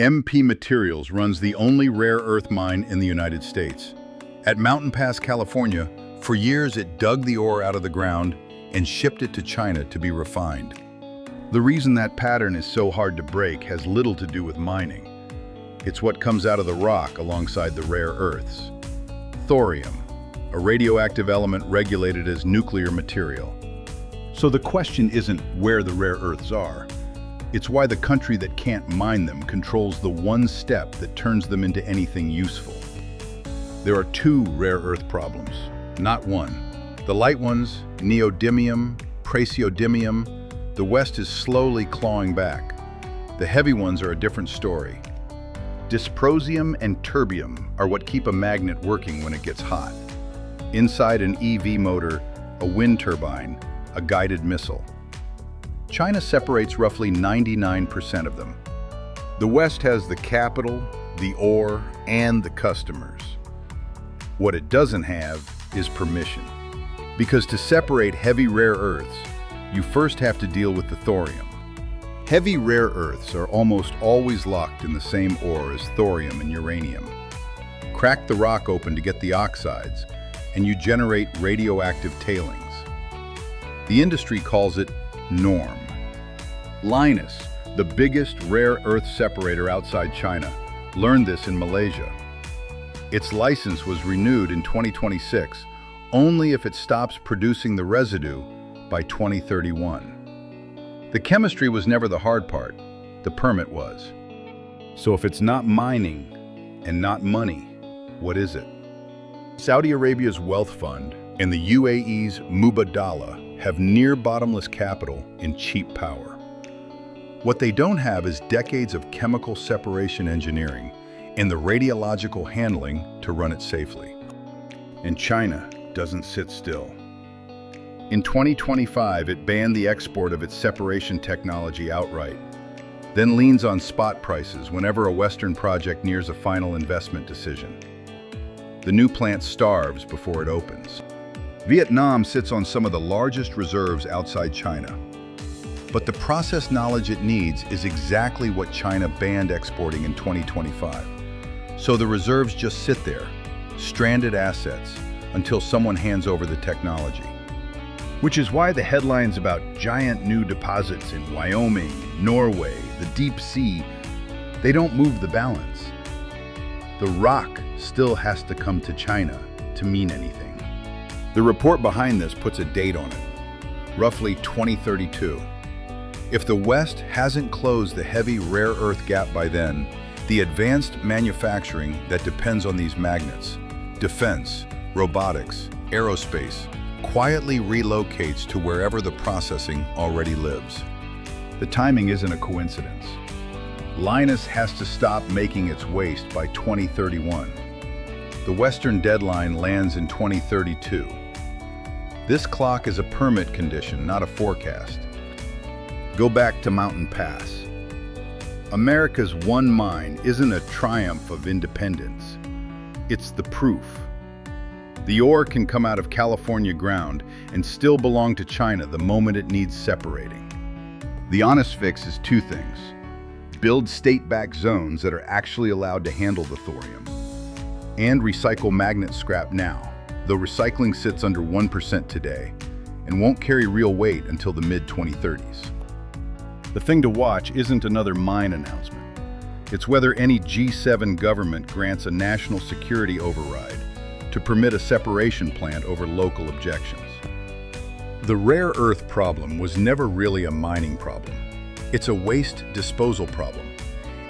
MP Materials runs the only rare earth mine in the United States. At Mountain Pass, California, for years it dug the ore out of the ground and shipped it to China to be refined. The reason that pattern is so hard to break has little to do with mining. It's what comes out of the rock alongside the rare earths. Thorium, a radioactive element regulated as nuclear material. So the question isn't where the rare earths are. It's why the country that can't mine them controls the one step that turns them into anything useful. There are two rare earth problems, not one. The light ones, neodymium, praseodymium, the West is slowly clawing back. The heavy ones are a different story. Dysprosium and terbium are what keep a magnet working when it gets hot. Inside an EV motor, a wind turbine, a guided missile. China separates roughly 99% of them. The West has the capital, the ore, and the customers. What it doesn't have is permission. Because to separate heavy rare earths, you first have to deal with the thorium. Heavy rare earths are almost always locked in the same ore as thorium and uranium. Crack the rock open to get the oxides, and you generate radioactive tailings. The industry calls it NORM. Lynas, the biggest rare earth separator outside China, learned this in Malaysia. Its license was renewed in 2026, only if it stops producing the residue by 2031. The chemistry was never the hard part, the permit was. So if it's not mining and not money, what is it? Saudi Arabia's wealth fund and the UAE's Mubadala have near bottomless capital and cheap power. What they don't have is decades of chemical separation engineering and the radiological handling to run it safely. And China doesn't sit still. In 2025, it banned the export of its separation technology outright, then leans on spot prices whenever a Western project nears a final investment decision. The new plant starves before it opens. Vietnam sits on some of the largest reserves outside China. But the process knowledge it needs is exactly what China banned exporting in 2025. So the reserves just sit there, stranded assets, until someone hands over the technology. Which is why the headlines about giant new deposits in Wyoming, Norway, the deep sea, they don't move the balance. The rock still has to come to China to mean anything. The report behind this puts a date on it, roughly 2032. If the West hasn't closed the heavy rare earth gap by then, the advanced manufacturing that depends on these magnets, defense, robotics, aerospace, quietly relocates to wherever the processing already lives. The timing isn't a coincidence. Lynas has to stop making its waste by 2031. The Western deadline lands in 2032. This clock is a permit condition, not a forecast. Go back to Mountain Pass. America's one mine isn't a triumph of independence. It's the proof. The ore can come out of California ground and still belong to China the moment it needs separating. The honest fix is two things. Build state-backed zones that are actually allowed to handle the thorium. And recycle magnet scrap now, though recycling sits under 1% today and won't carry real weight until the mid-2030s. The thing to watch isn't another mine announcement. It's whether any G7 government grants a national security override to permit a separation plant over local objections. The rare earth problem was never really a mining problem. It's a waste disposal problem.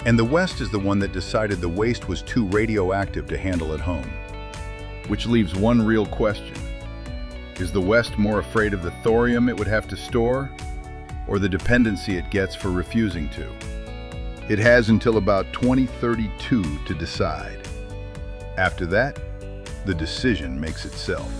And the West is the one that decided the waste was too radioactive to handle at home. Which leaves one real question. Is the West more afraid of the thorium it would have to store, or the dependency it gets for refusing to? It has until about 2032 to decide. After that, the decision makes itself.